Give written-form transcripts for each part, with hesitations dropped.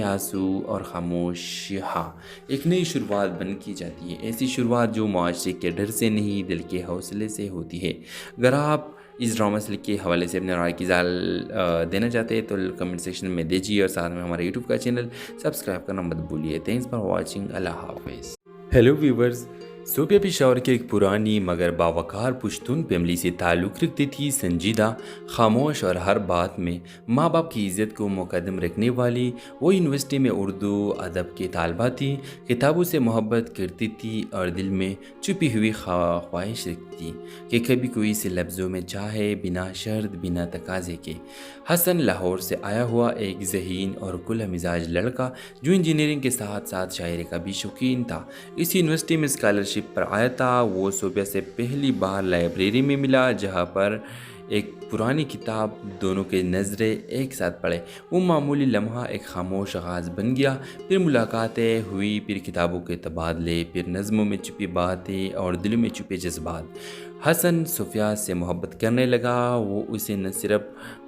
آنسو اور خاموش ہاں ایک نئی شروعات بن کی جاتی ہے، ایسی شروعات جو معاشرے کے ڈر سے نہیں دل کے حوصلے سے ہوتی ہے۔ اگر آپ اس ڈرامہ سے کے حوالے سے اپنے رائے کی ظال دینا چاہتے ہیں تو کمنٹ سیکشن میں دیجیے، اور ساتھ میں ہمارے یوٹیوب کا چینل سبسکرائب کرنا مت بھولیے۔ تھینکس فار واچنگ، اللہ حافظ۔ ہیلو ویورز، صوفیہ پشاور کی ایک پرانی مگر باوقار پشتون فیملی سے تعلق رکھتی تھی، سنجیدہ، خاموش اور ہر بات میں ماں باپ کی عزت کو مقدم رکھنے والی۔ وہ یونیورسٹی میں اردو ادب کی طالبہ تھی، کتابوں سے محبت کرتی تھی اور دل میں چھپی ہوئی خواہش رکھتی کہ کبھی کوئی اسے لفظوں میں چاہے، بنا شرط، بنا تقاضے کے۔ حسن لاہور سے آیا ہوا ایک ذہین اور کھلا مزاج لڑکا جو انجینئرنگ کے ساتھ ساتھ شاعری کا بھی شوقین تھا، اس یونیورسٹی میں اسکالرشپ پر آیا تھا۔ وہ صوفیہ سے پہلی بار لائبریری میں ملا، جہاں پر ایک پرانی کتاب دونوں کے نظریں ایک ساتھ پڑھے۔ وہ معمولی لمحہ ایک خاموش آغاز بن گیا، پھر ملاقاتیں ہوئی، پھر کتابوں کے تبادلے، پھر نظموں میں چھپی باتیں اور دلوں میں چھپے جذبات۔ حسن صوفیہ سے محبت کرنے لگا، وہ اسے نہ صرف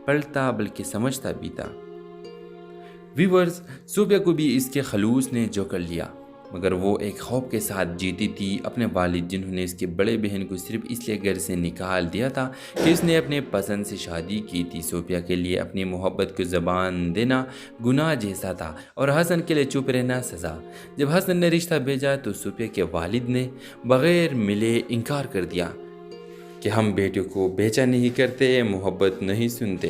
پڑھتا بلکہ سمجھتا بھی تھا۔ ویورز، صوفیہ کو بھی اس کے خلوص نے جو کر لیا، مگر وہ ایک خوف کے ساتھ جیتی تھی۔ اپنے والد جنہوں نے اس کے بڑے بہن کو صرف اس لیے گھر سے نکال دیا تھا کہ اس نے اپنے پسند سے شادی کی تھی، صوفیہ کے لیے اپنی محبت کو زبان دینا گناہ جیسا تھا اور حسن کے لیے چپ رہنا سزا۔ جب حسن نے رشتہ بھیجا تو صوفیہ کے والد نے بغیر ملے انکار کر دیا کہ ہم بیٹیوں کو بیچا نہیں کرتے، محبت نہیں سنتے۔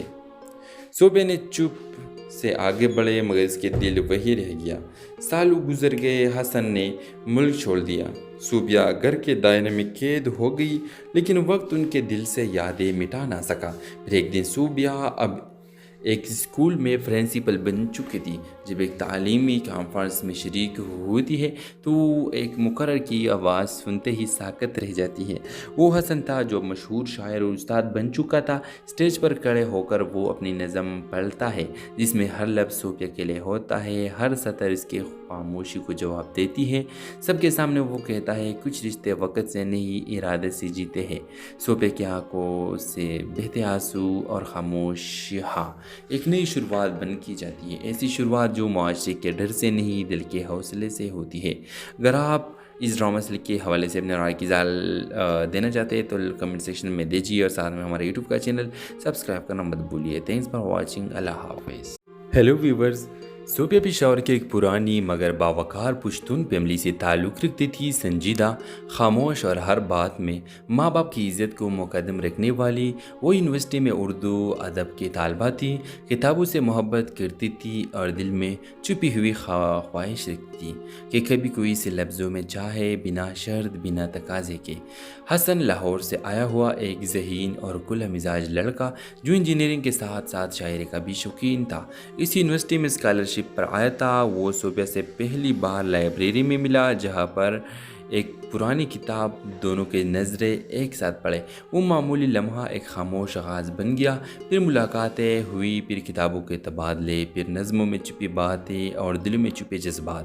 صوفیہ نے چپ سے آگے بڑھے، مگر اس کے دل وہی رہ گیا۔ سالوں گزر گئے، حسن نے ملک چھوڑ دیا، صوفیہ گھر کے دائرے میں قید ہو گئی، لیکن وقت ان کے دل سے یادیں مٹا نہ سکا۔ پھر ایک دن صوفیہ اب ایک اسکول میں پرنسپل بن چکی تھی۔ جب ایک تعلیمی کانفرنس میں شریک ہوتی ہے تو ایک مقرر کی آواز سنتے ہی ساکت رہ جاتی ہے۔ وہ حسن تھا جو مشہور شاعر اور استاد بن چکا تھا۔ اسٹیج پر کھڑے ہو کر وہ اپنی نظم پڑھتا ہے، جس میں ہر لفظ صوفیہ کے لیے ہوتا ہے، ہر سطر اس کے خاموشی کو جواب دیتی ہے۔ سب کے سامنے وہ کہتا ہے، کچھ رشتے وقت سے نہیں ارادے سے جیتے ہیں۔ صوفیہ کی آنکھوں سے بہتے آنسو اور خاموش ہاں ایک نئی شروعات بن کی جاتی ہے، ایسی شروعات جو معاشرے کے ڈر سے نہیں دل کے حوصلے سے ہوتی ہے۔ اگر آپ اس ڈرامہ سے کے حوالے سے اپنے رائے کی ظال دینا چاہتے ہیں تو کمنٹ سیکشن میں دیجیے، اور ساتھ میں ہمارے یوٹیوب کا چینل سبسکرائب کرنا مت بھولیے۔ تھینکس فار واچنگ، اللہ حافظ۔ ہیلو ویورز، صوفیہ پشاور کی ایک پرانی مگر باوقار پشتون فیملی سے تعلق رکھتی تھی، سنجیدہ، خاموش اور ہر بات میں ماں باپ کی عزت کو مقدم رکھنے والی۔ وہ یونیورسٹی میں اردو ادب کی طالبہ تھی، کتابوں سے محبت کرتی تھی اور دل میں چھپی ہوئی خواہش رکھتی کہ کبھی کوئی اسے لفظوں میں چاہے، بنا شرط، بنا تقاضے کے۔ حسن لاہور سے آیا ہوا ایک ذہین اور کھلا مزاج لڑکا جو انجینئرنگ کے ساتھ ساتھ شاعری کا بھی شوقین تھا، اس یونیورسٹی میں اسکالرشپ پر آیا تھا۔ وہ صوفیہ سے پہلی بار لائبریری میں ملا، جہاں پر ایک پرانی کتاب دونوں کے نظریں ایک ساتھ پڑھے۔ وہ معمولی لمحہ ایک خاموش آغاز بن گیا، پھر ملاقاتیں ہوئی، پھر کتابوں کے تبادلے، پھر نظموں میں چھپی باتیں اور دلوں میں چھپے جذبات۔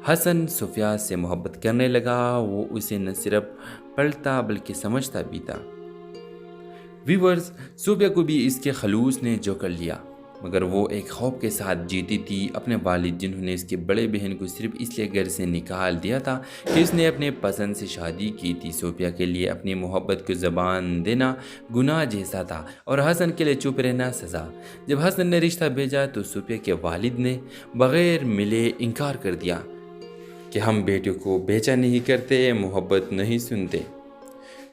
حسن صوفیہ سے محبت کرنے لگا، وہ اسے نہ صرف پڑھتا بلکہ سمجھتا بھی تھا۔ ویورز، صوفیہ کو بھی اس کے خلوص نے جو کر لیا، مگر وہ ایک خوف کے ساتھ جیتی تھی۔ اپنے والد جنہوں نے اس کے بڑے بہن کو صرف اس لیے گھر سے نکال دیا تھا کہ اس نے اپنے پسند سے شادی کی تھی، صوفیہ کے لیے اپنی محبت کو زبان دینا گناہ جیسا تھا اور حسن کے لیے چپ رہنا سزا۔ جب حسن نے رشتہ بھیجا تو صوفیہ کے والد نے بغیر ملے انکار کر دیا کہ ہم بیٹیوں کو بیچا نہیں کرتے، محبت نہیں سنتے۔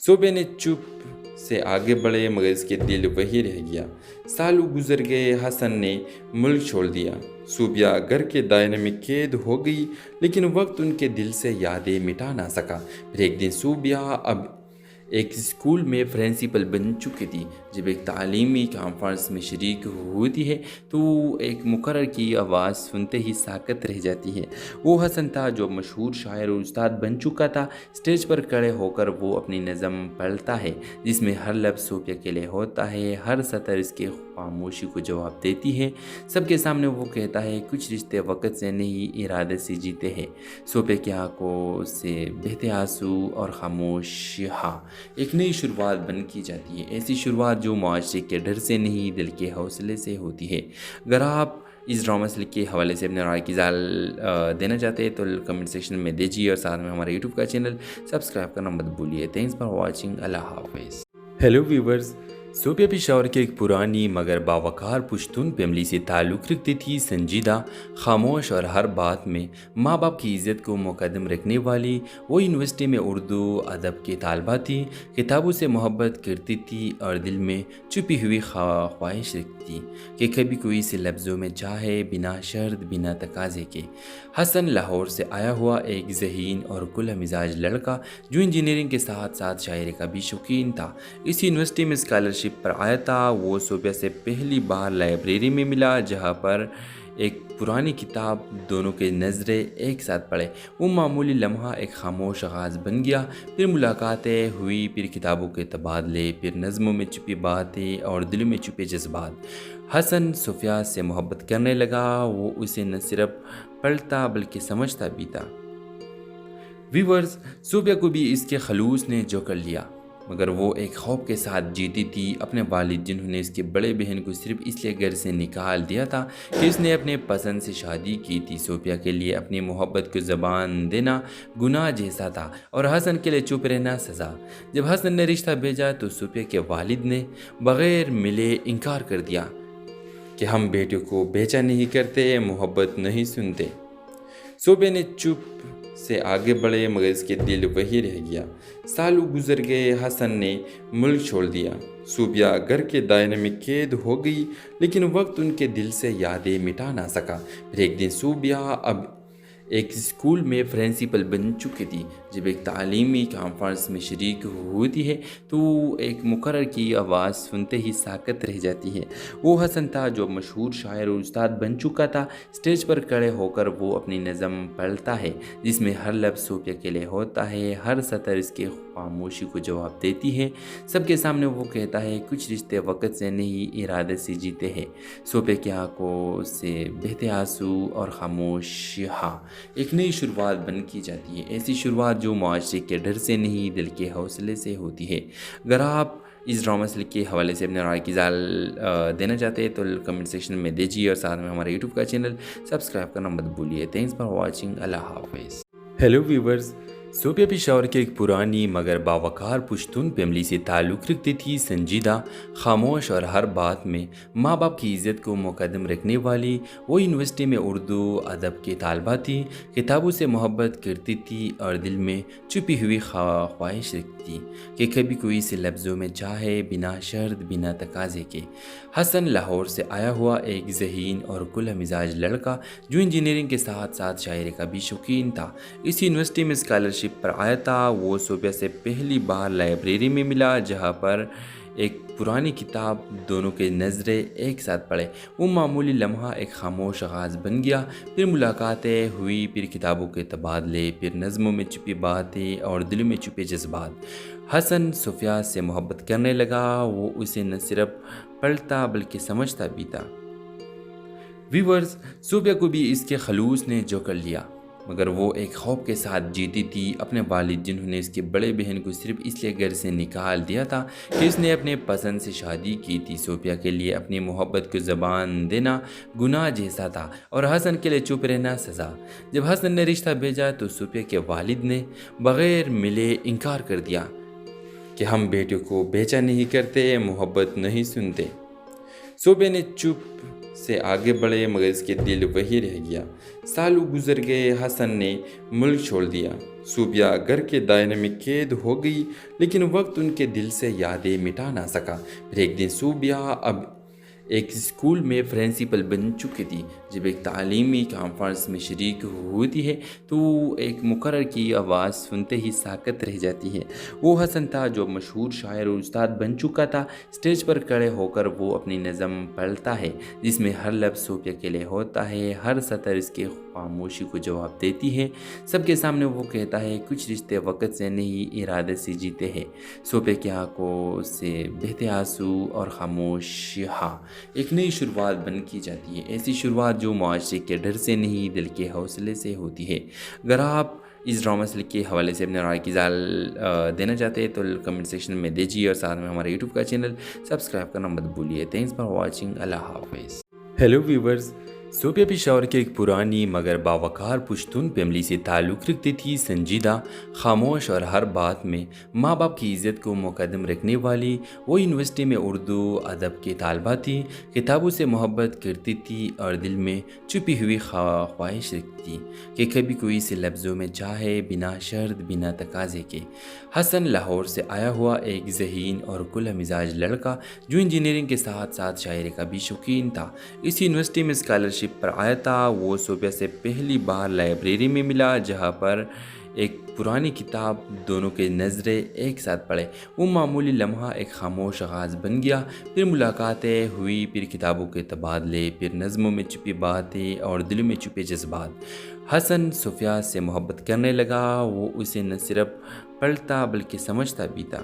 صوفیہ نے چپ سے آگے بڑھے، مگر اس کے دل وہی رہ گیا۔ سالوں گزر گئے، حسن نے ملک چھوڑ دیا، صوفیہ گھر کے دائرے میں قید ہو گئی، لیکن وقت ان کے دل سے یادیں مٹا نہ سکا۔ پھر ایک دن صوفیہ اب ایک اسکول میں پرنسپل بن چکی تھی۔ جب ایک تعلیمی کانفرنس میں شریک ہوتی ہے تو ایک مقرر کی آواز سنتے ہی ساکت رہ جاتی ہے۔ وہ حسن تھا جو مشہور شاعر اور استاد بن چکا تھا۔ اسٹیج پر کھڑے ہو کر وہ اپنی نظم پڑھتا ہے، جس میں ہر لفظ صوفیہ کے لیے ہوتا ہے، ہر سطر اس کے خاموشی کو جواب دیتی ہے۔ سب کے سامنے وہ کہتا ہے، کچھ رشتے وقت سے نہیں ارادے سے جیتے ہیں۔ صوفیہ کی آنکھوں سے بہتے آنسو اور خاموش ہاں ایک نئی شروعات بن کی جاتی ہے، ایسی شروعات جو معاشرے کے ڈر سے نہیں دل کے حوصلے سے ہوتی ہے۔ اگر آپ اس ڈرامہ سیریل کے حوالے سے اپنے رائے کی اظہار دینا چاہتے ہیں تو کمنٹ سیکشن میں دیجیے، اور ساتھ میں ہمارے یوٹیوب کا چینل سبسکرائب کرنا مت بھولیے۔ تھینکس فار واچنگ، اللہ حافظ۔ ہیلو ویورز، صوبیہ پشاور کی ایک پرانی مگر باوقار پشتون فیملی سے تعلق رکھتی تھی۔ سنجیدہ، خاموش اور ہر بات میں ماں باپ کی عزت کو مقدم رکھنے والی وہ یونیورسٹی میں اردو ادب کی طالبہ تھی۔ کتابوں سے محبت کرتی تھی اور دل میں چھپی ہوئی خواہش رکھتی تھی کہ کبھی کوئی سے لفظوں میں چاہے، بنا شرط بنا تقاضے کے۔ حسن لاہور سے آیا ہوا ایک ذہین اور کھلا مزاج لڑکا جو انجینئرنگ کے ساتھ ساتھ شاعری کا بھی شوقین تھا، اس یونیورسٹی میں اسکالرشپ پر آیا تھا۔ وہ صوبیہ سے پہلی بار لائبریری میں ملا، جہاں پر ایک پرانی کتاب دونوں کے نظریں ایک ساتھ پڑھے۔ وہ معمولی لمحہ ایک خاموش آغاز بن گیا، پھر ملاقاتیں ہوئی، پھر کتابوں کے تبادلے، پھر نظموں میں چھپی باتیں اور دلوں میں چھپے جذبات۔ حسن صوفیہ سے محبت کرنے لگا، وہ اسے نہ صرف پڑھتا بلکہ سمجھتا بھی تھا۔ ویورز، صوفیہ کو بھی اس کے خلوص نے جو کر لیا، مگر وہ ایک خوف کے ساتھ جیتی تھی۔ اپنے والد جنہوں نے اس کے بڑے بہن کو صرف اس لیے گھر سے نکال دیا تھا کہ اس نے اپنے پسند سے شادی کی تھی، صوفیہ کے لیے اپنی محبت کو زبان دینا گناہ جیسا تھا اور حسن کے لیے چپ رہنا سزا۔ جب حسن نے رشتہ بھیجا تو صوفیہ کے والد نے بغیر ملے انکار کر دیا کہ ہم بیٹیوں کو بیچا نہیں کرتے، محبت نہیں سنتے۔ صوفیہ نے چپ سے آگے بڑھے، مگر اس کے دل وہی رہ گیا۔ سالوں گزر گئے، حسن نے ملک چھوڑ دیا، صوفیہ گھر کے دائرے میں قید ہو گئی، لیکن وقت ان کے دل سے یادیں مٹا نہ سکا۔ پھر ایک دن صوفیہ اب ایک اسکول میں پرنسپل بن چکی تھی۔ جب ایک تعلیمی کانفرنس میں شریک ہوتی ہے تو ایک مقرر کی آواز سنتے ہی ساکت رہ جاتی ہے۔ وہ حسن تھا جو مشہور شاعر اور استاد بن چکا تھا۔ اسٹیج پر کھڑے ہو کر وہ اپنی نظم پڑھتا ہے، جس میں ہر لفظ صوفیہ کے لیے ہوتا ہے، ہر سطر اس کے خاموشی کو جواب دیتی ہے۔ سب کے سامنے وہ کہتا ہے، کچھ رشتے وقت سے نہیں ارادے سے جیتے ہیں۔ صوفیہ کی آنکھوں سے بہتے آنسو اور خاموشیاں ایک نئی شروعات بن کی جاتی ہے، ایسی شروعات جو معاشرے کے ڈر سے نہیں دل کے حوصلے سے ہوتی ہے۔ اگر آپ اس ڈرامہ سیریل کے حوالے سے اپنے رائے کی اظہار دینا چاہتے ہیں تو کمنٹ سیکشن میں دیجیے، اور ساتھ میں ہمارے یوٹیوب کا چینل سبسکرائب کرنا مت بھولیے۔ تھینکس فار واچنگ، اللہ حافظ۔ ہیلو ویورز، صوبیہ پشاور کی ایک پرانی مگر باوقار پشتون فیملی سے تعلق رکھتی تھی۔ سنجیدہ، خاموش اور ہر بات میں ماں باپ کی عزت کو مقدم رکھنے والی وہ یونیورسٹی میں اردو ادب کی طالبہ تھی۔ کتابوں سے محبت کرتی تھی اور دل میں چھپی ہوئی خواہش رکھتی تھی کہ کبھی کوئی سے لفظوں میں چاہے، بنا شرط بنا تقاضے کے۔ حسن لاہور سے آیا ہوا ایک ذہین اور کھلا مزاج لڑکا جو انجینئرنگ کے ساتھ ساتھ شاعری کا بھی شوقین تھا، اس یونیورسٹی میں اسکالرشپ پر آیا تھا۔ وہ صوبیہ سے پہلی بار لائبریری میں ملا، جہاں پر ایک پرانی کتاب دونوں کے نظریں ایک ساتھ پڑھے۔ وہ معمولی لمحہ ایک خاموش آغاز بن گیا، پھر ملاقاتیں ہوئی، پھر کتابوں کے تبادلے، پھر نظموں میں چھپی باتیں اور دلوں میں چھپے جذبات۔ حسن صوفیہ سے محبت کرنے لگا، وہ اسے نہ صرف پڑھتا بلکہ سمجھتا بھی تھا۔ ویورز، صوفیہ کو بھی اس کے خلوص نے جو کر لیا، مگر وہ ایک خوف کے ساتھ جیتی تھی۔ اپنے والد جنہوں نے اس کے بڑے بہن کو صرف اس لیے گھر سے نکال دیا تھا کہ اس نے اپنے پسند سے شادی کی تھی، صوفیہ کے لیے اپنی محبت کو زبان دینا گناہ جیسا تھا اور حسن کے لیے چپ رہنا سزا۔ جب حسن نے رشتہ بھیجا تو صوفیہ کے والد نے بغیر ملے انکار کر دیا کہ ہم بیٹیوں کو بیچا نہیں کرتے، محبت نہیں سنتے۔ صوفیہ نے چپ سے آگے بڑھے، مگر اس کے دل وہی رہ گیا۔ سالوں گزر گئے، حسن نے ملک چھوڑ دیا، صوفیہ گھر کے دائرے میں قید ہو گئی، لیکن وقت ان کے دل سے یادیں مٹا نہ سکا۔ پھر ایک دن صوفیہ اب ایک اسکول میں پرنسپل بن چکی تھی۔ جب ایک تعلیمی کانفرنس میں شریک ہوتی ہے تو ایک مقرر کی آواز سنتے ہی ساکت رہ جاتی ہے۔ وہ حسن تھا جو مشہور شاعر اور استاد بن چکا تھا۔ اسٹیج پر کھڑے ہو کر وہ اپنی نظم پڑھتا ہے، جس میں ہر لفظ صوفیہ کے لیے ہوتا ہے، ہر سطر اس کے خاموشی کو جواب دیتی ہے۔ سب کے سامنے وہ کہتا ہے، کچھ رشتے وقت سے نہیں ارادے سے جیتے ہیں۔ صوفیہ کی آنکھوں سے بہتے آنسو اور خاموشیاں ایک نئی شروعات بن کی جاتی ہے، ایسی شروعات جو معاشرے کے ڈر سے نہیں دل کے حوصلے سے ہوتی ہے۔ اگر آپ اس ڈرامہ سیریل کے حوالے سے اپنے رائے کی اظہار دینا چاہتے ہیں تو کمنٹ سیکشن میں دیجیے، اور ساتھ میں ہمارے یوٹیوب کا چینل سبسکرائب کرنا مت بھولیے۔ تھینکس فار واچنگ، اللہ حافظ۔ ہیلو ویورز، صوفیہ پشاور کی ایک پرانی مگر باوقار پشتون فیملی سے تعلق رکھتی تھی، سنجیدہ، خاموش اور ہر بات میں ماں باپ کی عزت کو مقدم رکھنے والی۔ وہ یونیورسٹی میں اردو ادب کی طالبہ تھی، کتابوں سے محبت کرتی تھی اور دل میں چھپی ہوئی خواہش رکھتی تھی کہ کبھی کوئی سے لفظوں میں چاہے، بنا شرط، بنا تقاضے کے۔ حسن لاہور سے آیا ہوا ایک ذہین اور کھلا مزاج لڑکا جو انجینئرنگ کے ساتھ ساتھ شاعری کا بھی شوقین تھا، اس یونیورسٹی میں اسکالرشپ پر آیا تھا۔ وہ صوفیہ سے پہلی بار لائبریری میں ملا جہاں پر ایک پرانی کتاب دونوں کے نظریں ایک ساتھ پڑھے۔ وہ معمولی لمحہ ایک خاموش آغاز بن گیا، پھر ملاقاتیں ہوئی، پھر کتابوں کے تبادلے، پھر نظموں میں چھپی باتیں اور دلوں میں چھپے جذبات۔ حسن صوفیہ سے محبت کرنے لگا، وہ اسے نہ صرف پڑھتا بلکہ سمجھتا بھی تھا۔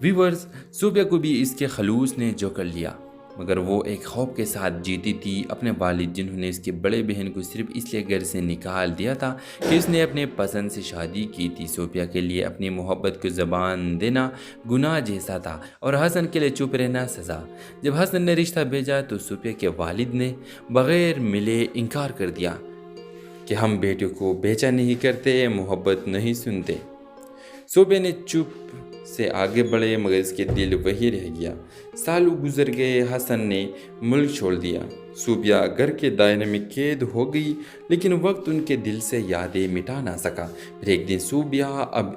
ویورز، صوفیہ کو بھی اس کے خلوص نے جو کر لیا، مگر وہ ایک خوف کے ساتھ جیتی تھی، اپنے والد جنہوں نے اس کے بڑے بہن کو صرف اس لیے گھر سے نکال دیا تھا کہ اس نے اپنے پسند سے شادی کی تھی۔ صوفیہ کے لیے اپنی محبت کو زبان دینا گناہ جیسا تھا اور حسن کے لیے چپ رہنا سزا۔ جب حسن نے رشتہ بھیجا تو صوفیہ کے والد نے بغیر ملے انکار کر دیا کہ ہم بیٹے کو بیچا نہیں کرتے، محبت نہیں سنتے۔ صوفیہ نے چپ سے آگے بڑھے مگر اس کے دل وہی رہ گیا۔ سالوں گزر گئے، حسن نے ملک چھوڑ دیا، صوفیہ گھر کے دائرے میں قید ہو گئی، لیکن وقت ان کے دل سے یادیں مٹا نہ سکا۔ پھر ایک دن صوفیہ اب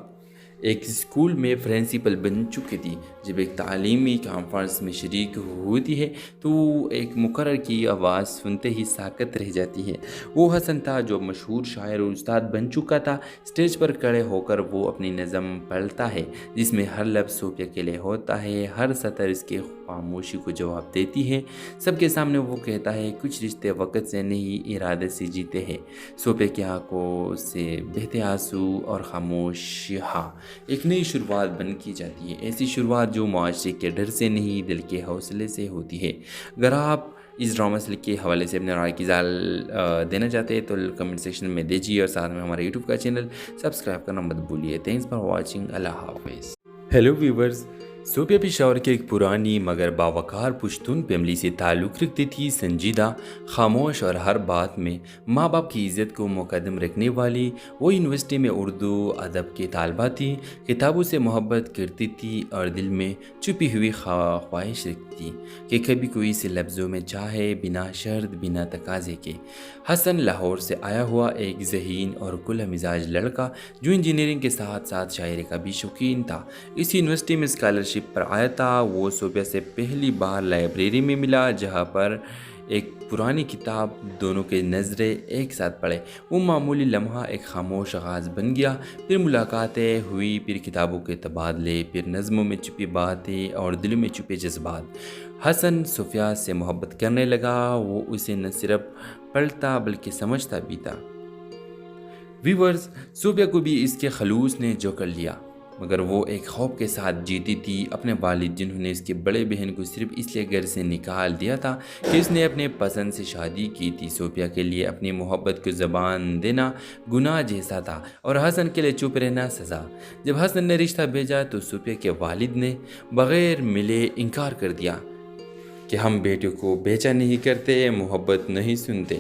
ایک اسکول میں پرنسپل بن چکی تھی۔ جب ایک تعلیمی کانفرنس میں شریک ہوتی ہے تو ایک مقرر کی آواز سنتے ہی ساکت رہ جاتی ہے۔ وہ حسن تھا جو مشہور شاعر اور استاد بن چکا تھا۔ اسٹیج پر کھڑے ہو کر وہ اپنی نظم پڑھتا ہے جس میں ہر لفظ صوفیہ کے لیے ہوتا ہے، ہر سطر اس کے خاموشی کو جواب دیتی ہے۔ سب کے سامنے وہ کہتا ہے، کچھ رشتے وقت سے نہیں ارادے سے جیتے ہیں۔ صوفیہ کی آنکھوں سے بہتے آنسو اور خاموشیاں ایک نئی شروعات بن کی جاتی ہے، ایسی شروعات جو معاشرے کے ڈر سے نہیں دل کے حوصلے سے ہوتی ہے۔ اگر آپ اس ڈرامہ سے کے حوالے سے اپنے رائے کی اظہار دینا چاہتے ہیں تو کمنٹ سیکشن میں دیجیے اور ساتھ میں ہمارے یوٹیوب کا چینل سبسکرائب کرنا مت بھولیے۔ تھینکس فار واچنگ، اللہ حافظ۔ ہیلو ویورز، صوفیہ پشاور کی ایک پرانی مگر باوقار پشتون فیملی سے تعلق رکھتی تھی، سنجیدہ، خاموش اور ہر بات میں ماں باپ کی عزت کو مقدم رکھنے والی۔ وہ یونیورسٹی میں اردو ادب کی طالبہ تھی، کتابوں سے محبت کرتی تھی اور دل میں چھپی ہوئی خواہش رکھتی تھی کہ کبھی کوئی سے لفظوں میں چاہے، بنا شرط، بنا تقاضے کے۔ حسن لاہور سے آیا ہوا ایک ذہین اور کھلا مزاج لڑکا جو انجینئرنگ کے ساتھ ساتھ شاعری کا بھی شوقین تھا، اس یونیورسٹی میں اسکالرشپ پر آیا تھا۔ وہ صوفیہ سے پہلی بار لائبریری میں ملا جہاں پر ایک پرانی کتاب دونوں کے نظریں ایک ساتھ پڑھے۔ وہ معمولی لمحہ ایک خاموش آغاز بن گیا، پھر ملاقاتیں ہوئی، پھر کتابوں کے تبادلے، پھر نظموں میں چھپی باتیں اور دلوں میں چھپے جذبات۔ حسن صوفیہ سے محبت کرنے لگا، وہ اسے نہ صرف پڑھتا بلکہ سمجھتا بھی تھا۔ ویورز، صوفیہ کو بھی اس کے خلوص نے جو کر لیا، مگر وہ ایک خوف کے ساتھ جیتی تھی، اپنے والد جنہوں نے اس کے بڑے بہن کو صرف اس لیے گھر سے نکال دیا تھا کہ اس نے اپنے پسند سے شادی کی تھی۔ صوفیہ کے لیے اپنی محبت کو زبان دینا گناہ جیسا تھا اور حسن کے لیے چپ رہنا سزا۔ جب حسن نے رشتہ بھیجا تو صوفیہ کے والد نے بغیر ملے انکار کر دیا کہ ہم بیٹے کو بیچا نہیں کرتے، محبت نہیں سنتے۔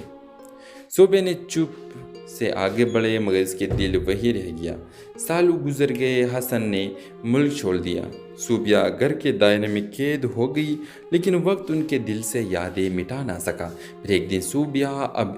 صوفیہ نے چپ سے آگے بڑھے مگر اس کے دل وہی رہ گیا۔ سالوں گزر گئے، حسن نے ملک چھوڑ دیا، صوفیہ گھر کے دائرے میں قید ہو گئی، لیکن وقت ان کے دل سے یادیں مٹا نہ سکا۔ پھر ایک دن صوفیہ اب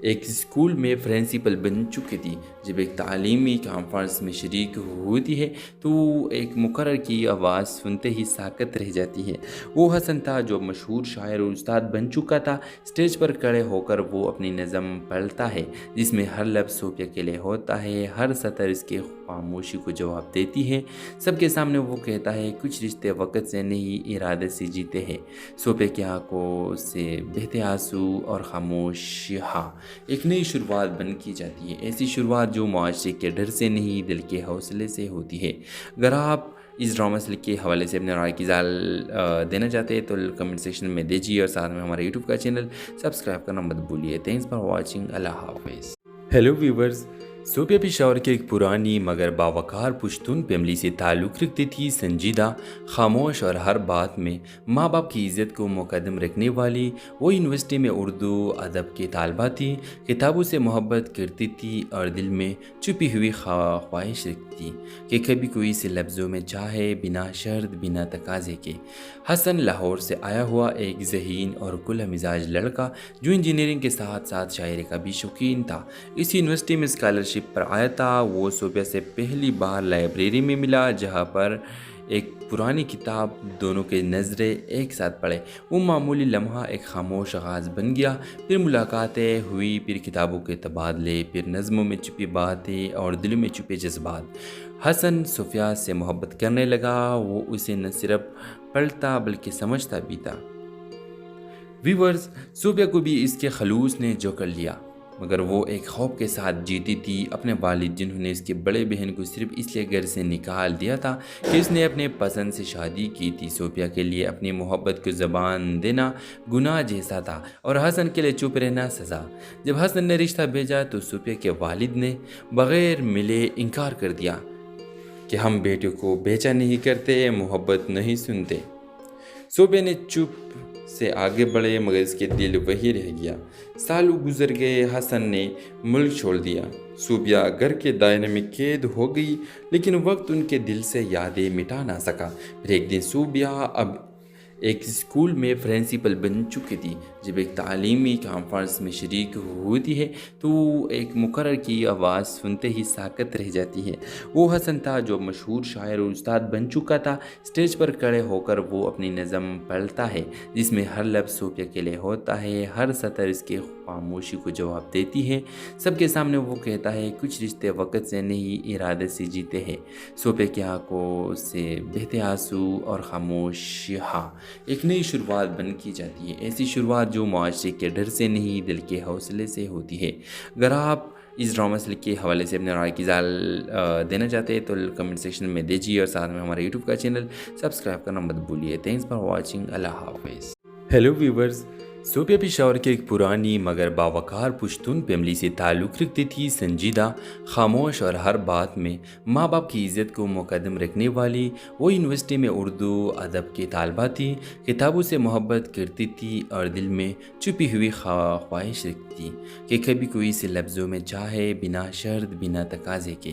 ایک اسکول میں پرنسپل بن چکی تھی۔ جب ایک تعلیمی کانفرنس میں شریک ہوتی ہے تو ایک مقرر کی آواز سنتے ہی ساکت رہ جاتی ہے۔ وہ حسن تھا جو مشہور شاعر اور استاد بن چکا تھا۔ اسٹیج پر کھڑے ہو کر وہ اپنی نظم پڑھتا ہے جس میں ہر لفظ صوفیہ کے لیے ہوتا ہے، ہر سطر اس کے خاموشی کو جواب دیتی ہے۔ سب کے سامنے وہ کہتا ہے، کچھ رشتے وقت سے نہیں ارادے سے جیتے ہیں۔ صوفیہ کی آنکھوں سے بہتے آنسو اور خاموشیاں ایک نئی شروعات بن کی جاتی ہے، ایسی شروعات جو معاشرے کے ڈر سے نہیں دل کے حوصلے سے ہوتی ہے۔ اگر آپ اس ڈرامہ سے کے حوالے سے اپنے رائے کی اظہار دینا چاہتے ہیں تو کمنٹ سیکشن میں دیجیے اور ساتھ میں ہمارے یوٹیوب کا چینل سبسکرائب کرنا مت بھولیے۔ تھینکس فار واچنگ، اللہ حافظ۔ ہیلو ویورز، صوبیہ پشاور کی ایک پرانی مگر باوقار پشتون فیملی سے تعلق رکھتی تھی، سنجیدہ، خاموش اور ہر بات میں ماں باپ کی عزت کو مقدم رکھنے والی۔ وہ یونیورسٹی میں اردو ادب کی طالبہ تھی، کتابوں سے محبت کرتی تھی اور دل میں چھپی ہوئی خواہش رکھتی تھی کہ کبھی کوئی سے لفظوں میں چاہے، بنا شرط، بنا تقاضے کے۔ حسن لاہور سے آیا ہوا ایک ذہین اور کھلا مزاج لڑکا جو انجینئرنگ کے ساتھ ساتھ شاعری کا بھی شوقین تھا، اس یونیورسٹی میں اسکالرشپ پر آیا تھا۔ وہ صوبیہ سے پہلی بار لائبریری میں ملا جہاں پر ایک پرانی کتاب دونوں کے نظریں ایک ساتھ پڑھے۔ وہ معمولی لمحہ ایک خاموش آغاز بن گیا، پھر ملاقاتیں ہوئی، پھر کتابوں کے تبادلے، پھر نظموں میں چھپی باتیں اور دلوں میں چھپے جذبات۔ حسن صوفیہ سے محبت کرنے لگا، وہ اسے نہ صرف پڑھتا بلکہ سمجھتا بھی تھا۔ ویورز، صوفیہ کو بھی اس کے خلوص نے جو کر لیا، مگر وہ ایک خوف کے ساتھ جیتی تھی۔ اپنے والد جنہوں نے اس کے بڑے بہن کو صرف اس لیے گھر سے نکال دیا تھا کہ اس نے اپنے پسند سے شادی کی تھی، صوفیہ کے لیے اپنی محبت کو زبان دینا گناہ جیسا تھا اور حسن کے لیے چپ رہنا سزا۔ جب حسن نے رشتہ بھیجا تو صوفیہ کے والد نے بغیر ملے انکار کر دیا کہ ہم بیٹے کو بیچا نہیں کرتے، محبت نہیں سنتے۔ صوفیہ نے چپ سے آگے بڑھے مگر اس کے دل وہی رہ گیا۔ سالوں گزر گئے، حسن نے ملک چھوڑ دیا، صوفیہ گھر کے دائرے میں قید ہو گئی، لیکن وقت ان کے دل سے یادیں مٹا نہ سکا۔ پھر ایک دن صوفیہ اب ایک اسکول میں پرنسپل بن چکی تھی۔ جب ایک تعلیمی کانفرنس میں شریک ہوتی ہے تو ایک مقرر کی آواز سنتے ہی ساکت رہ جاتی ہے۔ وہ حسن تھا جو مشہور شاعر اور استاد بن چکا تھا۔ اسٹیج پر کھڑے ہو کر وہ اپنی نظم پڑھتا ہے جس میں ہر لفظ صوفیہ کے لیے ہوتا ہے، ہر سطر اس کے خاموشی کو جواب دیتی ہے۔ سب کے سامنے وہ کہتا ہے کچھ رشتے وقت سے نہیں ارادے سے جیتے ہیں۔ صوفیہ کی آنکھوں سے بہتے آنسو اور خاموشیاں ایک نئی شروعات بن کی جاتی ہے، ایسی شروعات جو معاشرے کے ڈر سے نہیں دل کے حوصلے سے ہوتی ہے۔ اگر آپ اس ڈرامہ سیریز کے حوالے سے اپنے رائے کی اظہار دینا چاہتے ہیں تو کمنٹ سیکشن میں دیجیے اور ساتھ میں ہمارے یوٹیوب کا چینل سبسکرائب کرنا مت بھولیے۔ تھینکس فار واچنگ، اللہ حافظ۔ ہیلو ویورز، صوبیہ پشاور کی ایک پرانی مگر باوقار پشتون فیملی سے تعلق رکھتی تھی، سنجیدہ، خاموش اور ہر بات میں ماں باپ کی عزت کو مقدم رکھنے والی۔ وہ یونیورسٹی میں اردو ادب کی طالبہ تھی، کتابوں سے محبت کرتی تھی اور دل میں چھپی ہوئی خواہش رکھتی تھی کہ کبھی کوئی سے لفظوں میں چاہے، بنا شرط، بنا تقاضے کے۔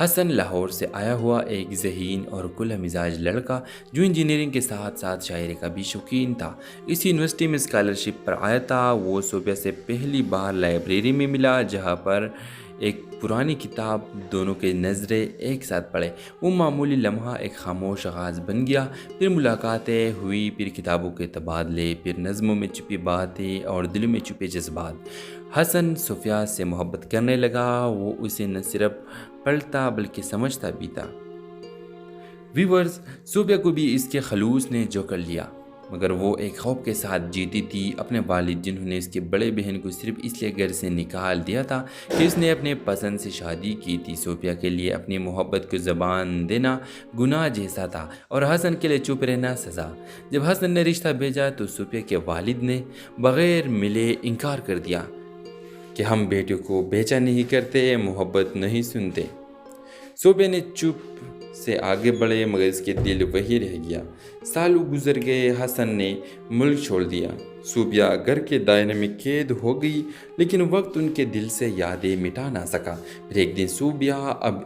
حسن لاہور سے آیا ہوا ایک ذہین اور کھلا مزاج لڑکا جو انجینئرنگ کے ساتھ ساتھ شاعری کا بھی شوقین تھا، اس یونیورسٹی میں اسکالرشپ پر آیا تھا۔ وہ صوبیہ سے پہلی بار لائبریری میں ملا جہاں پر ایک پرانی کتاب دونوں کے نظریں ایک ساتھ پڑھے۔ وہ معمولی لمحہ ایک خاموش آغاز بن گیا، پھر ملاقاتیں ہوئی، پھر کتابوں کے تبادلے، پھر نظموں میں چھپی باتیں اور دلوں میں چھپے جذبات۔ حسن صوفیہ سے محبت کرنے لگا، وہ اسے نہ صرف پڑھتا بلکہ سمجھتا بھی تھا۔ ویورز، صوفیہ کو بھی اس کے خلوص نے جو کر لیا، مگر وہ ایک خوف کے ساتھ جیتی تھی۔ اپنے والد جنہوں نے اس کے بڑے بہن کو صرف اس لیے گھر سے نکال دیا تھا کہ اس نے اپنے پسند سے شادی کی تھی، صوفیہ کے لیے اپنی محبت کو زبان دینا گناہ جیسا تھا اور حسن کے لیے چپ رہنا سزا۔ جب حسن نے رشتہ بھیجا تو صوفیہ کے والد نے بغیر ملے انکار کر دیا کہ ہم بیٹے کو بیچا نہیں کرتے، محبت نہیں سنتے۔ صوفیہ نے چپ سے آگے بڑھے مگر اس کے دل وہی رہ گیا۔ سالوں گزر گئے، حسن نے ملک چھوڑ دیا، صوفیہ گھر کے دائرے میں قید ہو گئی، لیکن وقت ان کے دل سے یادیں مٹا نہ سکا۔ پھر ایک دن صوفیہ اب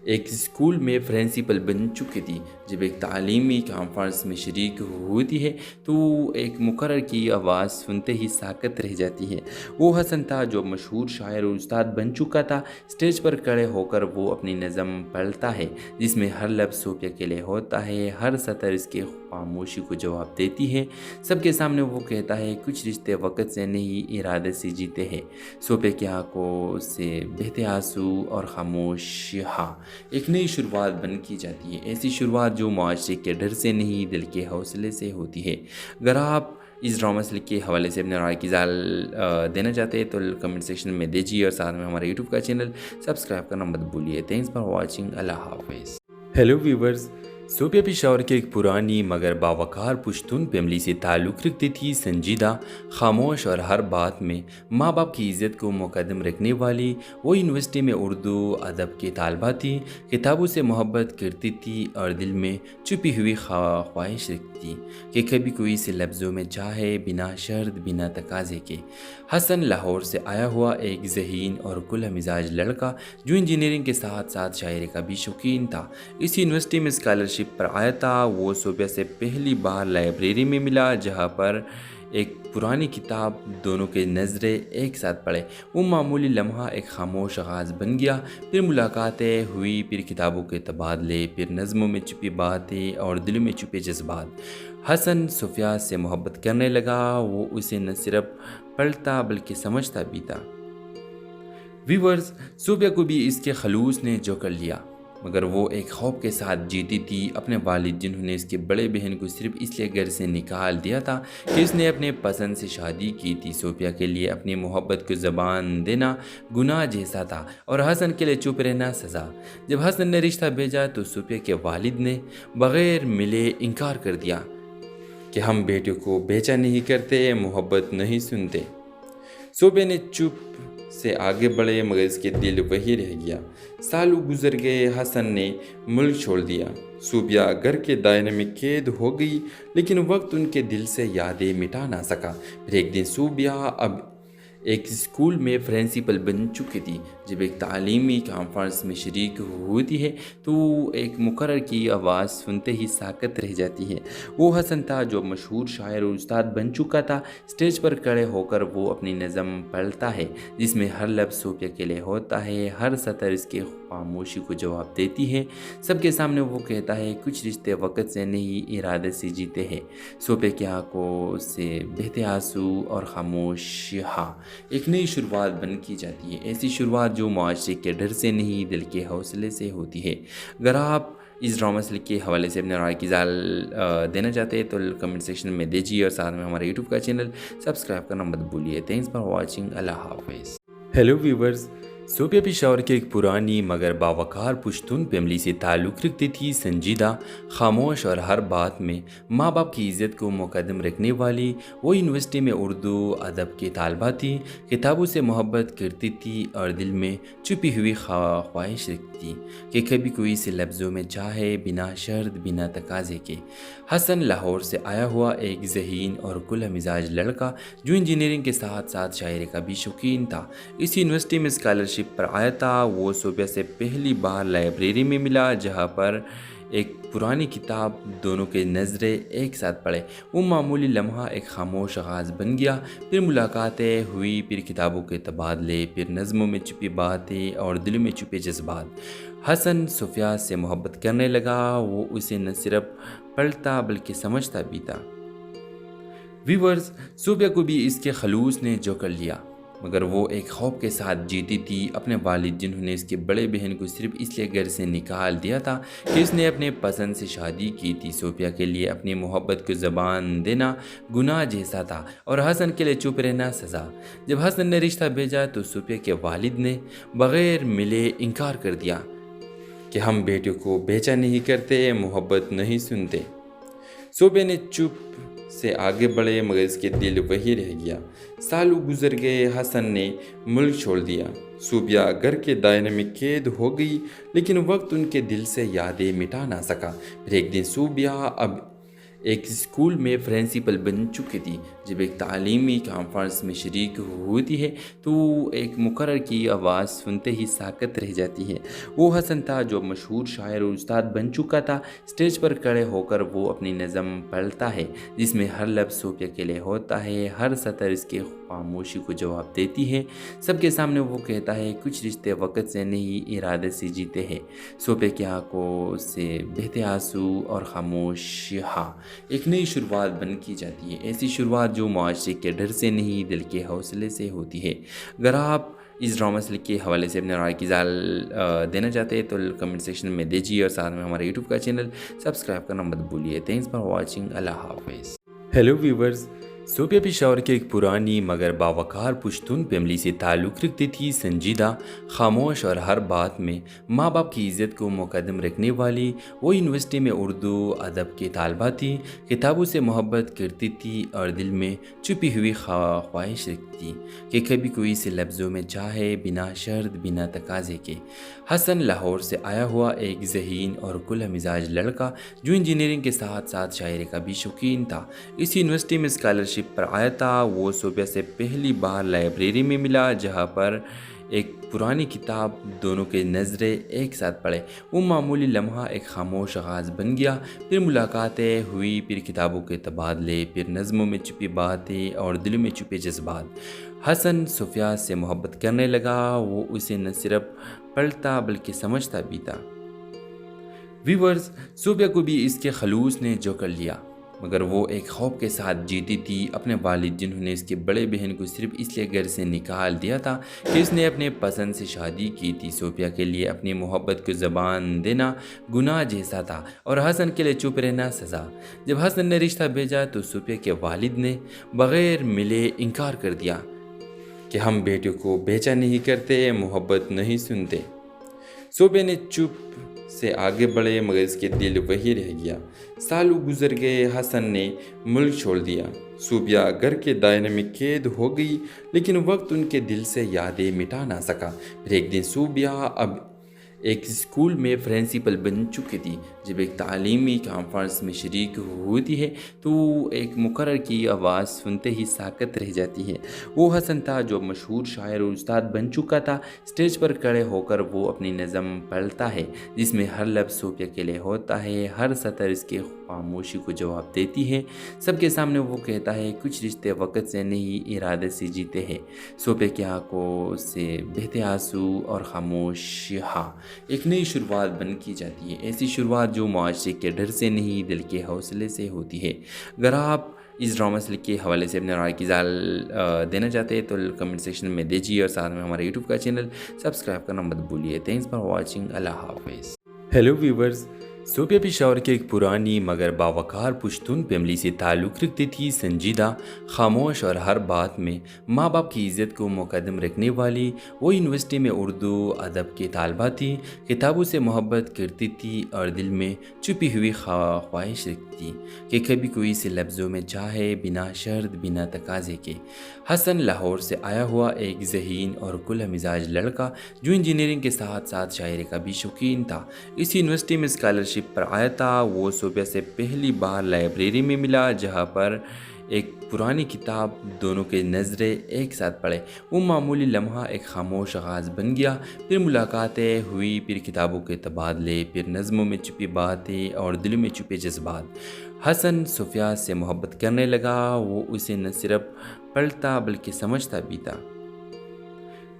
ایک اسکول میں پرنسپل بن چکی تھی۔ جب ایک تعلیمی کانفرنس میں شریک ہوتی ہے تو ایک مقرر کی آواز سنتے ہی ساکت رہ جاتی ہے۔ وہ حسن تھا جو مشہور شاعر اور استاد بن چکا تھا۔ اسٹیج پر کھڑے ہو کر وہ اپنی نظم پڑھتا ہے جس میں ہر لفظ صوفیہ کے لیے ہوتا ہے، ہر سطر اس کے خاموشی کو جواب دیتی ہے۔ سب کے سامنے وہ کہتا ہے کچھ رشتے وقت سے نہیں ارادے سے جیتے ہیں۔ صوفیہ کی آنکھوں سے بہتے آنسو اور خاموشیاں ایک نئی شروعات بن کی جاتی ہے، ایسی شروعات جو معاشرے کے ڈر سے نہیں دل کے حوصلے سے ہوتی ہے۔ اگر آپ اس ڈرامہ سیریز کے حوالے سے اپنے رائے کی اظہار دینا چاہتے ہیں تو کمنٹ سیکشن میں دیجیے اور ساتھ میں ہمارے یوٹیوب کا چینل سبسکرائب کرنا مت بھولیے۔ تھینکس فار واچنگ، اللہ حافظ۔ ہیلو ویورز، صوبیہ پشاور کی ایک پرانی مگر باوقار پشتون فیملی سے تعلق رکھتی تھی، سنجیدہ، خاموش اور ہر بات میں ماں باپ کی عزت کو مقدم رکھنے والی۔ وہ یونیورسٹی میں اردو ادب کی طالبہ تھی، کتابوں سے محبت کرتی تھی اور دل میں چھپی ہوئی خواہش رکھتی تھی کہ کبھی کوئی اسے لفظوں میں چاہے، بنا شرط، بنا تقاضے کے۔ حسن لاہور سے آیا ہوا ایک ذہین اور کھلا مزاج لڑکا جو انجینئرنگ کے ساتھ ساتھ شاعری کا بھی شوقین تھا، اس یونیورسٹی میں اسکالرشپ پر آیا تھا۔ وہ صوبیہ سے پہلی بار لائبریری میں ملا جہاں پر ایک پرانی کتاب دونوں کے نظریں ایک ساتھ پڑھے۔ وہ معمولی لمحہ ایک خاموش آغاز بن گیا، پھر ملاقاتیں ہوئی، پھر کتابوں کے تبادلے، پھر نظموں میں چھپی باتیں اور دلوں میں چھپے جذبات۔ حسن صوفیہ سے محبت کرنے لگا، وہ اسے نہ صرف پڑھتا بلکہ سمجھتا بھی تھا۔ ویورز، صوفیہ کو بھی اس کے خلوص نے جو کر لیا، مگر وہ ایک خوف کے ساتھ جیتی تھی، اپنے والد جنہوں نے اس کے بڑے بہن کو صرف اس لیے گھر سے نکال دیا تھا کہ اس نے اپنے پسند سے شادی کی تھی۔ صوفیہ کے لیے اپنی محبت کو زبان دینا گناہ جیسا تھا اور حسن کے لیے چپ رہنا سزا۔ جب حسن نے رشتہ بھیجا تو صوفیہ کے والد نے بغیر ملے انکار کر دیا کہ ہم بیٹیوں کو بیچا نہیں کرتے، محبت نہیں سنتے۔ صوفیہ نے چپ سے آگے بڑھے مگر اس کے دل وہی رہ گیا۔ سالوں گزر گئے، حسن نے ملک چھوڑ دیا، صوفیہ گھر کے دائرے میں قید ہو گئی، لیکن وقت ان کے دل سے یادیں مٹا نہ سکا۔ پھر ایک دن صوفیہ اب ایک اسکول میں پرنسپل بن چکی تھی۔ جب ایک تعلیمی کانفرنس میں شریک ہوتی ہے تو ایک مقرر کی آواز سنتے ہی ساکت رہ جاتی ہے۔ وہ حسن تھا جو مشہور شاعر اور استاد بن چکا تھا۔ اسٹیج پر کھڑے ہو کر وہ اپنی نظم پڑھتا ہے جس میں ہر لفظ صوفیہ کے لیے ہوتا ہے، ہر سطر اس کے خاموشی کو جواب دیتی ہے۔ سب کے سامنے وہ کہتا ہے، کچھ رشتے وقت سے نہیں ارادے سے جیتے ہیں۔ صوفیہ کی آنکھوں سے بہتے آنسو اور خاموشیاں ایک نئی شروعات بن کی جاتی ہے، ایسی شروعات جو معاشرے کے ڈر سے نہیں دل کے حوصلے سے ہوتی ہے۔ اگر آپ اس ڈرامہ سیریز کے حوالے سے اپنے رائے کی اظہار دینا چاہتے ہیں تو کمنٹ سیکشن میں دیجیے اور ساتھ میں ہمارے یوٹیوب کا چینل سبسکرائب کرنا مت بھولیے۔ تھینکس فار واچنگ، اللہ حافظ۔ ہیلو ویورز، صوبیہ پشاور کی ایک پرانی مگر باوقار پشتون فیملی سے تعلق رکھتی تھی، سنجیدہ، خاموش اور ہر بات میں ماں باپ کی عزت کو مقدم رکھنے والی۔ وہ یونیورسٹی میں اردو ادب کی طالبہ تھی، کتابوں سے محبت کرتی تھی اور دل میں چھپی ہوئی خواہش رکھتی تھی کہ کبھی کوئی اسے لفظوں میں چاہے، بنا شرط، بنا تقاضے کے۔ حسن لاہور سے آیا ہوا ایک ذہین اور کھلا مزاج لڑکا جو انجینئرنگ کے ساتھ ساتھ شاعری کا بھی شوقین تھا، اس یونیورسٹی میں اسکالرشپ پر آیا تھا۔ وہ صوبیہ سے پہلی بار لائبریری میں ملا جہاں پر ایک پرانی کتاب دونوں کے نظریں ایک ساتھ پڑھے۔ وہ معمولی لمحہ ایک خاموش آغاز بن گیا، پھر ملاقاتیں ہوئی، پھر کتابوں کے تبادلے، پھر نظموں میں چھپی باتیں اور دلوں میں چھپے جذبات۔ حسن صوفیہ سے محبت کرنے لگا، وہ اسے نہ صرف پڑھتا بلکہ سمجھتا بھی تھا۔ ویورز، صوفیہ کو بھی اس کے خلوص نے جو کر لیا، مگر وہ ایک خوف کے ساتھ جیتی تھی، اپنے والد جنہوں نے اس کے بڑے بہن کو صرف اس لیے گھر سے نکال دیا تھا کہ اس نے اپنے پسند سے شادی کی تھی۔ صوفیہ کے لیے اپنی محبت کو زبان دینا گناہ جیسا تھا اور حسن کے لیے چپ رہنا سزا۔ جب حسن نے رشتہ بھیجا تو صوفیہ کے والد نے بغیر ملے انکار کر دیا کہ ہم بیٹیوں کو بیچا نہیں کرتے، محبت نہیں سنتے۔ صوفیہ نے چپ سے آگے بڑھے مگر اس کے دل وہی رہ گیا۔ سالوں گزر گئے، حسن نے ملک چھوڑ دیا، صوفیہ گھر کے دائرے میں قید ہو گئی، لیکن وقت ان کے دل سے یادیں مٹا نہ سکا۔ پھر ایک دن صوفیہ اب ایک اسکول میں پرنسپل بن چکی تھی۔ جب ایک تعلیمی کانفرنس میں شریک ہوتی ہے تو ایک مقرر کی آواز سنتے ہی ساکت رہ جاتی ہے۔ وہ حسن تھا جو مشہور شاعر اور استاد بن چکا تھا۔ اسٹیج پر کھڑے ہو کر وہ اپنی نظم پڑھتا ہے جس میں ہر لفظ صوفیہ کے لیے ہوتا ہے، ہر سطر اس کے خاموشی کو جواب دیتی ہے۔ سب کے سامنے وہ کہتا ہے، کچھ رشتے وقت سے نہیں ارادے سے جیتے ہیں۔ صوفیہ کی آنکھوں سے بہتے آنسو اور خاموشیاں ایک نئی شروعات بن کی جاتی ہے، ایسی شروعات جو معاشرے کے ڈر سے نہیں دل کے حوصلے سے ہوتی ہے۔ اگر آپ اس ڈرامہ سیریز کے حوالے سے اپنے رائے کی اظہار دینا چاہتے ہیں تو کمنٹ سیکشن میں دیجیے اور ساتھ میں ہمارے یوٹیوب کا چینل سبسکرائب کرنا مت بھولیے۔ تھینکس فار واچنگ، اللہ حافظ۔ ہیلو ویورز، صوفیہ پشاور کی ایک پرانی مگر باوقار پشتون فیملی سے تعلق رکھتی تھی، سنجیدہ، خاموش اور ہر بات میں ماں باپ کی عزت کو مقدم رکھنے والی۔ وہ یونیورسٹی میں اردو ادب کی طالبہ تھی، کتابوں سے محبت کرتی تھی اور دل میں چھپی ہوئی خواہش رکھتی تھی کہ کبھی کوئی سے لفظوں میں چاہے، بنا شرط، بنا تقاضے کے۔ حسن لاہور سے آیا ہوا ایک ذہین اور کھلا مزاج لڑکا جو انجینئرنگ کے ساتھ ساتھ شاعری کا بھی شوقین تھا، اس یونیورسٹی میں اسکالرشپ پر آیا تھا۔ وہ صوفیہ سے پہلی بار لائبریری میں ملا، جہاں پر ایک پرانی کتاب دونوں کے نظریں ایک ساتھ پڑھے۔ وہ معمولی لمحہ ایک خاموش آغاز بن گیا، پھر ملاقاتیں ہوئی، پھر کتابوں کے تبادلے، پھر نظموں میں چھپی باتیں اور دلوں میں چھپے جذبات۔ حسن صوفیہ سے محبت کرنے لگا، وہ اسے نہ صرف پڑھتا بلکہ سمجھتا بھی تھا۔ ویورز، صوفیہ کو بھی اس کے خلوص نے جو کر لیا، مگر وہ ایک خوف کے ساتھ جیتی تھی، اپنے والد جنہوں نے اس کے بڑے بہن کو صرف اس لیے گھر سے نکال دیا تھا کہ اس نے اپنے پسند سے شادی کی تھی۔ صوفیہ کے لیے اپنی محبت کو زبان دینا گناہ جیسا تھا اور حسن کے لیے چپ رہنا سزا۔ جب حسن نے رشتہ بھیجا تو صوفیہ کے والد نے بغیر ملے انکار کر دیا کہ ہم بیٹے کو بیچا نہیں کرتے، محبت نہیں سنتے۔ صوفیہ نے چپ سے آگے بڑھے مگر اس کے دل وہی رہ گیا۔ سالوں گزر گئے، حسن نے ملک چھوڑ دیا، صوفیہ گھر کے دائرے میں قید ہو گئی، لیکن وقت ان کے دل سے یادیں مٹا نہ سکا۔ پھر ایک دن صوفیہ اب ایک اسکول میں پرنسپل بن چکی تھی۔ جب ایک تعلیمی کانفرنس میں شریک ہوتی ہے تو ایک مقرر کی آواز سنتے ہی ساکت رہ جاتی ہے۔ وہ حسن تھا جو مشہور شاعر اور استاد بن چکا تھا۔ اسٹیج پر کھڑے ہو کر وہ اپنی نظم پڑھتا ہے، جس میں ہر لفظ صوفیہ کے لیے ہوتا ہے، ہر سطر اس کے خاموشی کو جواب دیتی ہے۔ سب کے سامنے وہ کہتا ہے، کچھ رشتے وقت سے نہیں ارادے سے جیتے ہیں۔ صوفیہ کی آنکھوں سے بہتے آنسو اور خاموشیاں ایک نئی شروعات بن کی جاتی ہے، ایسی شروعات جو معاشرے کے ڈر سے نہیں دل کے حوصلے سے ہوتی ہے۔ اگر آپ اس ڈرامہ سے کے حوالے سے اپنے رائے کی اظہار دینا چاہتے ہیں تو کمنٹ سیکشن میں دیجیے اور ساتھ میں ہمارے یوٹیوب کا چینل سبسکرائب کرنا مت بھولیے۔ تھینکس فار واچنگ، اللہ حافظ۔ ہیلو ویورز، صوفیہ پشاور کی ایک پرانی مگر باوقار پشتون فیملی سے تعلق رکھتی تھی، سنجیدہ، خاموش اور ہر بات میں ماں باپ کی عزت کو مقدم رکھنے والی۔ وہ یونیورسٹی میں اردو ادب کی طالبہ تھی، کتابوں سے محبت کرتی تھی اور دل میں چھپی ہوئی خواہش رکھتی تھی کہ کبھی کوئی سے لفظوں میں چاہے، بنا شرط، بنا تقاضے کے۔ حسن لاہور سے آیا ہوا ایک ذہین اور کھلا مزاج لڑکا جو انجینئرنگ کے ساتھ ساتھ شاعری کا بھی شوقین تھا، اس یونیورسٹی میں اسکالرشپ پر آیا تھا۔ وہ صوفیہ سے پہلی بار لائبریری میں ملا، جہاں پر ایک پرانی کتاب دونوں کے نظریں ایک ساتھ پڑھے۔ وہ معمولی لمحہ ایک خاموش آغاز بن گیا، پھر ملاقاتیں ہوئی، پھر کتابوں کے تبادلے، پھر نظموں میں چھپی باتیں اور دلوں میں چھپے جذبات۔ حسن صوفیہ سے محبت کرنے لگا، وہ اسے نہ صرف پڑھتا بلکہ سمجھتا بھی تھا۔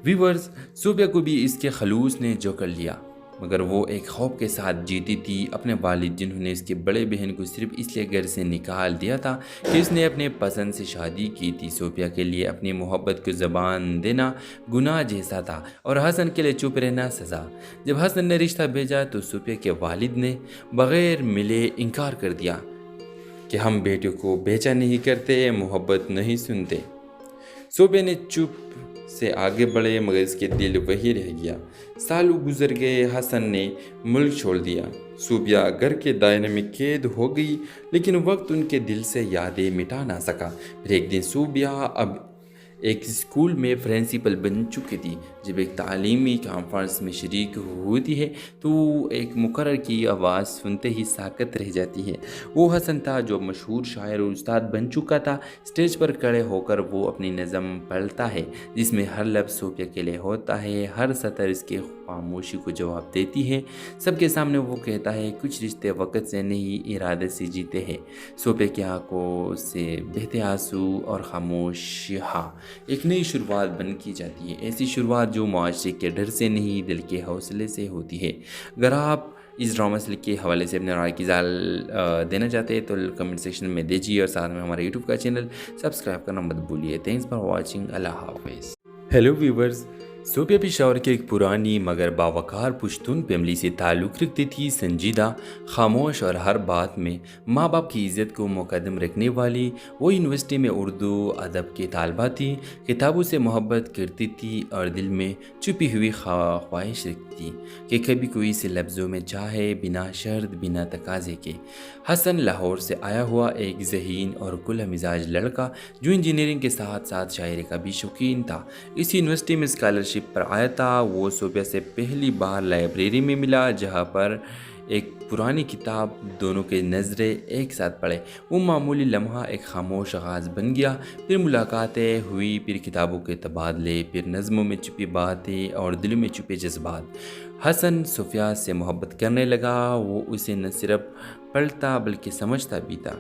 ویورز، صوفیہ کو بھی اس کے خلوص نے جو کر لیا، مگر وہ ایک خوف کے ساتھ جیتی تھی، اپنے والد جنہوں نے اس کے بڑے بہن کو صرف اس لیے گھر سے نکال دیا تھا کہ اس نے اپنے پسند سے شادی کی تھی۔ صوفیہ کے لیے اپنی محبت کو زبان دینا گناہ جیسا تھا اور حسن کے لیے چپ رہنا سزا۔ جب حسن نے رشتہ بھیجا تو صوفیہ کے والد نے بغیر ملے انکار کر دیا کہ ہم بیٹے کو بیچا نہیں کرتے، محبت نہیں سنتے۔ صوفیہ نے چپ سے آگے بڑھے مگر اس کے دل وہی رہ گیا۔ سالوں گزر گئے، حسن نے ملک چھوڑ دیا، صوفیہ گھر کے دائرے میں قید ہو گئی، لیکن وقت ان کے دل سے یادیں مٹا نہ سکا۔ پھر ایک دن صوفیہ اب ایک اسکول میں پرنسپل بن چکی تھی۔ جب ایک تعلیمی کانفرنس میں شریک ہوتی ہے تو ایک مقرر کی آواز سنتے ہی ساکت رہ جاتی ہے۔ وہ حسن تھا جو مشہور شاعر اور استاد بن چکا تھا۔ اسٹیج پر کھڑے ہو کر وہ اپنی نظم پڑھتا ہے، جس میں ہر لفظ صوفیہ کے لیے ہوتا ہے، ہر سطر اس کے خاموشی کو جواب دیتی ہے۔ سب کے سامنے وہ کہتا ہے، کچھ رشتے وقت سے نہیں ارادے سے جیتے ہیں۔ صوفیہ کی آنکھوں سے بہتے آنسو اور خاموشیاں ایک نئی شروعات بن کی جاتی ہے، ایسی شروعات جو معاشرے کے ڈر سے نہیں دل کے حوصلے سے ہوتی ہے۔ اگر آپ اس ڈرامہ سے کے حوالے سے اپنے رائے کی اظہار دینا چاہتے ہیں تو کمنٹ سیکشن میں دیجیے اور ساتھ میں ہمارے یوٹیوب کا چینل سبسکرائب کرنا مت بھولیے۔ تھینکس فار واچنگ، اللہ حافظ۔ ہیلو ویورز، صوفیہ پشاور کی ایک پرانی مگر باوقار پشتون فیملی سے تعلق رکھتی تھی، سنجیدہ، خاموش اور ہر بات میں ماں باپ کی عزت کو مقدم رکھنے والی۔ وہ یونیورسٹی میں اردو ادب کی طالبہ تھی، کتابوں سے محبت کرتی تھی اور دل میں چھپی ہوئی خواہش رکھتی تھی کہ کبھی کوئی سے لفظوں میں چاہے، بنا شرط، بنا تقاضے کے۔ حسن لاہور سے آیا ہوا ایک ذہین اور کھلا مزاج لڑکا جو انجینئرنگ کے ساتھ ساتھ شاعری کا بھی شوقین تھا، اس یونیورسٹی میں اسکالرشپ پر آیا تھا۔ وہ صوفیہ سے پہلی بار لائبریری میں ملا، جہاں پر ایک پرانی کتاب دونوں کے نظریں ایک ساتھ پڑھے۔ وہ معمولی لمحہ ایک خاموش آغاز بن گیا، پھر ملاقاتیں ہوئی، پھر کتابوں کے تبادلے، پھر نظموں میں چھپی باتیں اور دلوں میں چھپے جذبات۔ حسن صوفیہ سے محبت کرنے لگا، وہ اسے نہ صرف پڑھتا بلکہ سمجھتا بھی تھا۔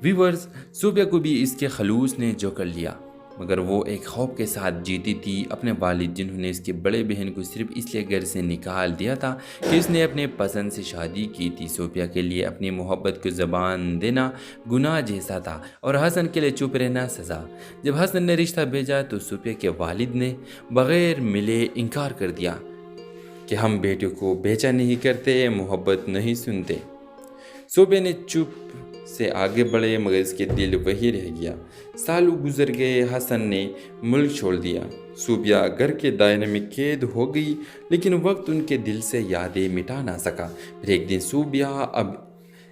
ویورز، صوفیہ کو بھی اس کے خلوص نے جو کر لیا، مگر وہ ایک خوف کے ساتھ جیتی تھی، اپنے والد جنہوں نے اس کے بڑے بہن کو صرف اس لیے گھر سے نکال دیا تھا کہ اس نے اپنے پسند سے شادی کی تھی۔ صوفیہ کے لیے اپنی محبت کو زبان دینا گناہ جیسا تھا اور حسن کے لیے چپ رہنا سزا۔ جب حسن نے رشتہ بھیجا تو صوفیہ کے والد نے بغیر ملے انکار کر دیا کہ ہم بیٹے کو بیچا نہیں کرتے، محبت نہیں سنتے۔ صوفیہ نے چپ سے آگے بڑھے مگر اس کے دل وہی رہ گیا۔ سالوں گزر گئے، حسن نے ملک چھوڑ دیا، صوفیہ گھر کے دائرے میں قید ہو گئی، لیکن وقت ان کے دل سے یادیں مٹا نہ سکا۔ پھر ایک دن صوفیہ اب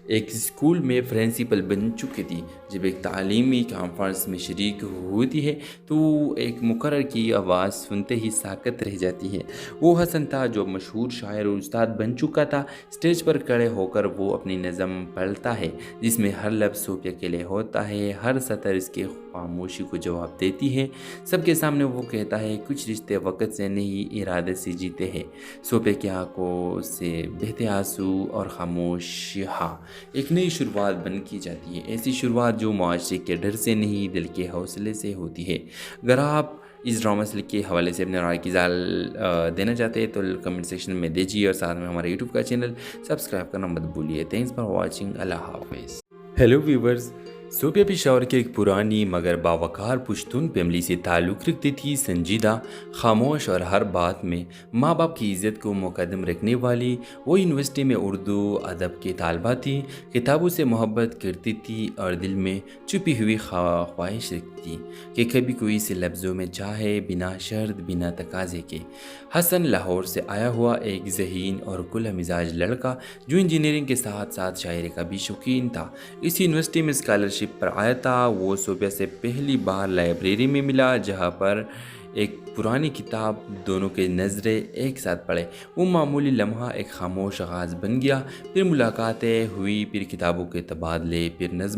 ایک اسکول میں پرنسپل بن چکی تھی۔ جب ایک تعلیمی کانفرنس میں شریک ہوتی ہے تو ایک مقرر کی آواز سنتے ہی ساکت رہ جاتی ہے۔ وہ حسن تھا جو مشہور شاعر اور استاد بن چکا تھا۔ اسٹیج پر کھڑے ہو کر وہ اپنی نظم پڑھتا ہے جس میں ہر لفظ صوفیہ کے لیے ہوتا ہے، ہر سطر اس کی خاموشی کو جواب دیتی ہے۔ سب کے سامنے وہ کہتا ہے، کچھ رشتے وقت سے نہیں ارادے سے جیتے ہیں۔ صوفیہ کی آنکھوں سے بہتے آنسو اور خاموشیاں ایک نئی شروعات بن کی جاتی ہے، ایسی شروعات جو معاشرے کے ڈر سے نہیں دل کے حوصلے سے ہوتی ہے۔ اگر آپ اس ڈرامہ سلک کے حوالے سے اپنے رائے کی اظہار دینا چاہتے ہیں تو کمنٹ سیکشن میں دیجیے اور ساتھ میں ہمارے یوٹیوب کا چینل سبسکرائب کرنا مت بھولیے۔ تھینکس فار واچنگ، اللہ حافظ۔ ہیلو ویورز، صوفیہ پشاور کی ایک پرانی مگر باوقار پشتون فیملی سے تعلق رکھتی تھی، سنجیدہ، خاموش اور ہر بات میں ماں باپ کی عزت کو مقدم رکھنے والی۔ وہ یونیورسٹی میں اردو ادب کی طالبہ تھی، کتابوں سے محبت کرتی تھی اور دل میں چھپی ہوئی خواہش رکھتی تھی کہ کبھی کوئی سے لفظوں میں چاہے، بنا شرط، بنا تقاضے کے۔ حسن لاہور سے آیا ہوا ایک ذہین اور کھلا مزاج لڑکا جو انجینئرنگ کے ساتھ ساتھ شاعری کا بھی شوقین تھا، اس یونیورسٹی میں اسکالرشپ پر آیا تھا۔ وہ صوفیہ سے پہلی بار لائبریری میں ملا، جہاں پر ایک پرانی کتاب دونوں کے نظریں ایک ساتھ پڑھے۔ وہ معمولی لمحہ ایک خاموش آغاز بن گیا، پھر ملاقاتیں ہوئی، پھر کتابوں کے تبادلے، پھر نظم